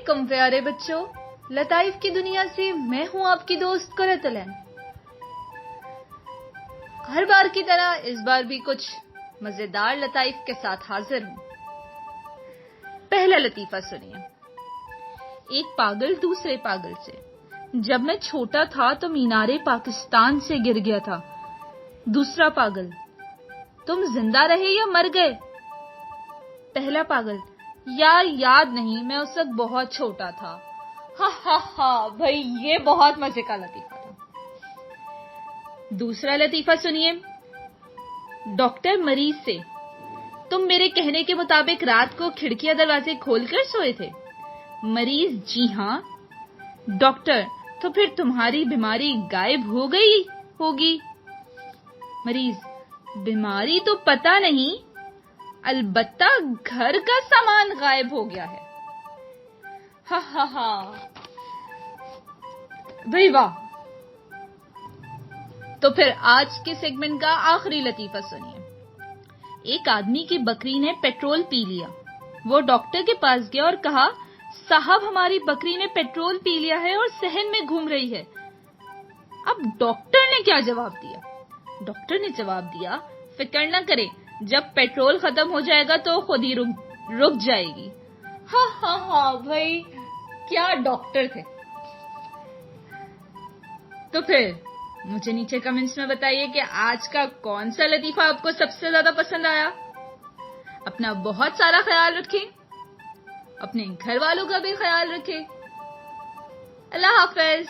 علیکم پیارے بچوں، لطائف کی دنیا سے میں ہوں آپ کی دوست قرۃ العین۔ ہر بار کی طرح اس بار بھی کچھ مزیدار لطائف کے ساتھ حاضر ہوں۔ پہلا لطیفہ سنیے۔ ایک پاگل دوسرے پاگل سے: جب میں چھوٹا تھا تو مینار پاکستان سے گر گیا تھا۔ دوسرا پاگل: تم زندہ رہے یا مر گئے؟ پہلا پاگل: یار یاد نہیں، میں اس وقت بہت چھوٹا تھا۔ ہاں بھائی، یہ بہت مزے کا لطیفہ تھا۔ دوسرا لطیفہ سنیے۔ ڈاکٹر مریض سے: تم میرے کہنے کے مطابق رات کو کھڑکیاں دروازے کھول کر سوئے تھے؟ مریض: جی ہاں۔ ڈاکٹر: تو پھر تمہاری بیماری غائب ہو گئی ہوگی؟ مریض: بیماری تو پتہ نہیں، البتہ گھر کا سامان غائب ہو گیا ہے۔ ہاں بھائی واہ۔ تو پھر آج کے سیگمنٹ کا آخری لطیفہ سنیے۔ ایک آدمی کی بکری نے پیٹرول پی لیا۔ وہ ڈاکٹر کے پاس گیا اور کہا، صاحب ہماری بکری نے پیٹرول پی لیا ہے اور صحن میں گھوم رہی ہے۔ اب ڈاکٹر نے کیا جواب دیا؟ ڈاکٹر نے جواب دیا، فکر نہ کریں، جب پیٹرول ختم ہو جائے گا تو خود ہی رک جائے گی۔ ہاں بھائی، کیا ڈاکٹر تھے۔ تو پھر مجھے نیچے کمنٹس میں بتائیے کہ آج کا کون سا لطیفہ آپ کو سب سے زیادہ پسند آیا۔ اپنا بہت سارا خیال رکھیں، اپنے گھر والوں کا بھی خیال رکھیں۔ اللہ حافظ۔